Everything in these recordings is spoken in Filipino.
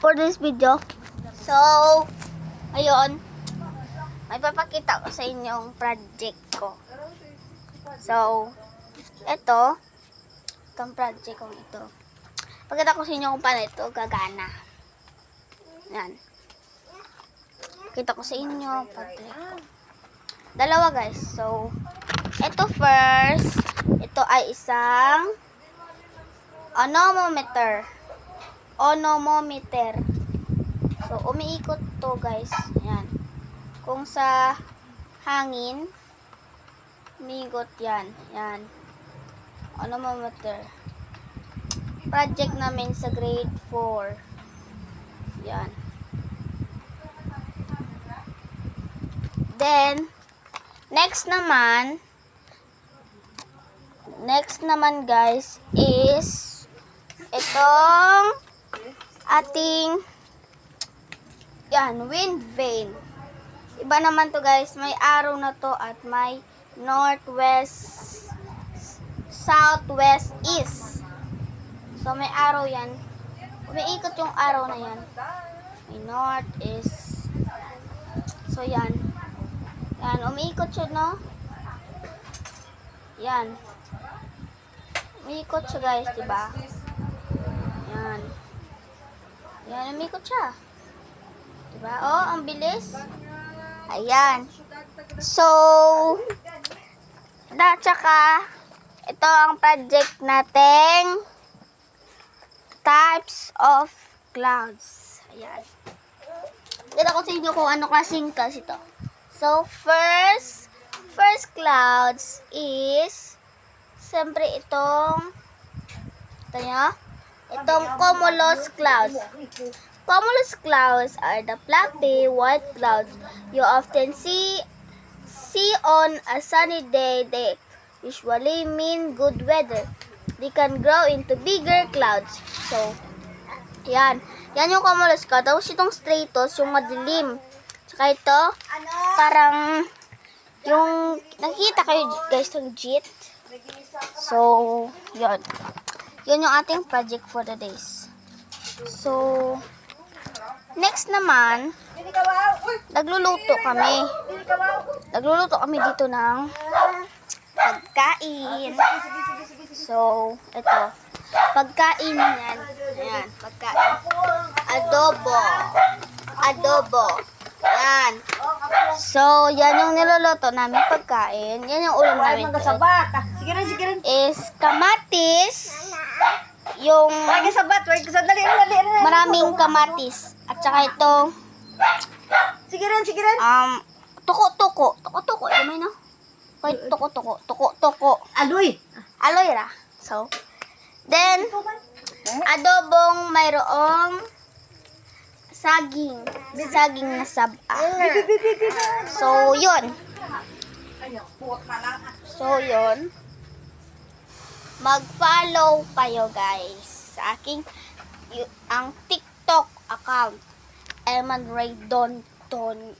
for this video. So, ayun, may papakita ko sa inyo yung project ko. So, itong project ko ito. Pagkita ko sa inyo kung paano ito gagana. Yan. Kita ko sa inyo, project ko. Dalawa guys. So, ito first, ito ay isang anemometer. So, umiikot to guys. Ayan. Kung sa hangin, umiikot yan. Yan. Anemometer. Project namin sa grade 4. Yan. Then, next naman guys is itong ating yan, wind vane. Iba naman to guys, may arrow na to at may northwest, southwest, east. So may arrow yan. Umiikot yung arrow na yan. May north, east. So yan. Yan, umiikot siya, no? Yan. Umiikot siya guys, diba? Yan. Yan, umikot siya. Diba? Oh, ang bilis. Ayan. So, tsaka, ito ang project nating types of clouds. Ayan. Kita ko sa inyo kung ano klaseng clouds ito. So, first clouds is, siyempre itong cumulus clouds. Cumulus clouds are the fluffy white clouds you often see on a sunny day. They usually mean good weather. They can grow into bigger clouds. So, yan. Yan yung cumulus cloud. Tapos itong stratus, yung madilim. Tsaka ito, parang yung nakita kayo guys ng jet. So, yan. Yan yung ating project for the days. So, next naman, nagluluto kami. Nagluluto kami dito ng pagkain. So, ito. Pagkain yan. Ayan, pagkain. Adobo. Yan. So, yan yung niluluto namin pagkain. Yan yung ulam namin. Is kamatis. Yung maraming kamatis. At saka itong tuko-tuko. Tuko-tuko. Gamay no? Tuko-tuko. Aloy ra. So, then, adobong mayroong saging na saba. So, yun. Mag-follow kayo guys sa aking ang TikTok account. Eman Ray Donton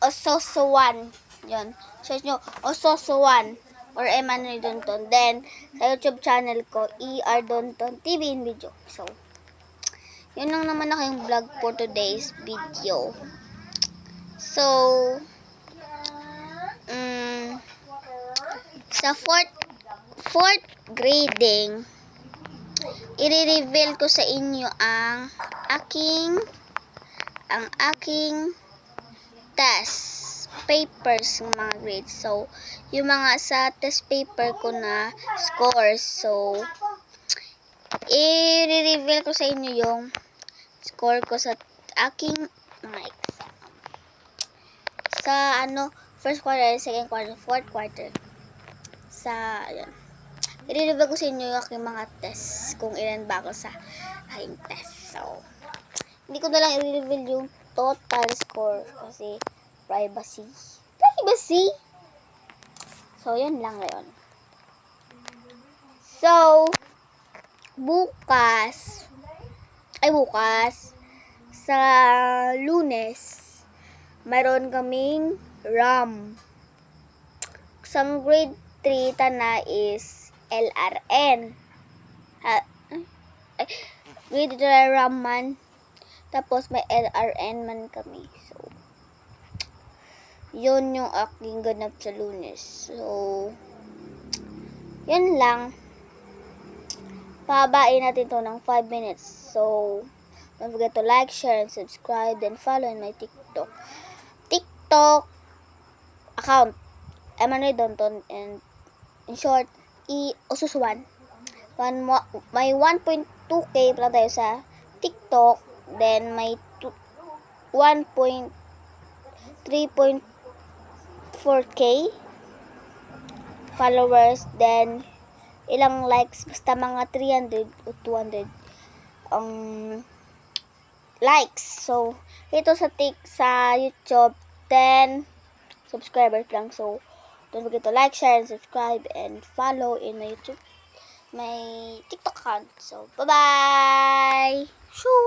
Ososuan. Yun. Search nyo Ososuan or Eman Ray Donton. Then, sa YouTube channel ko, ER Donton TV in video. So, yun lang naman ako yung vlog for today's video. So, sa fourth grading, i-reveal ko sa inyo ang aking test papers ng mga grades. So, yung mga sa test paper ko na scores. So, i-reveal ko sa inyo yung score ko sa aking mga exam. Sa first quarter, second quarter, fourth quarter. Ayan. I-reveal ko sa inyo yung aking mga tests. Kung ilan ba ako sa aking test. So, hindi ko na lang i-reveal yung total score. Kasi, privacy. So, yun lang ngayon. So, bukas, sa Lunes, mayroon kaming RAM. Sa grade 3 tana is LRN. Grade Ram man. Tapos may LRN man kami. So, yun yung aking ganap sa Lunes. So, yun lang. Pahabain natin to ng 5 minutes. So, don't forget to like, share, and subscribe. Then follow in my TikTok account. Emmanuel Donton. And in short, Usus1. May 1.2k pala tayo sa TikTok. Then, may 3.4k followers. Then, ilang likes, basta mga 300 o 200 likes. So, ito sa YouTube, 10 subscribers lang. So, don't forget to like, share, and subscribe, and follow in my TikTok account. So, bye-bye! Shoo!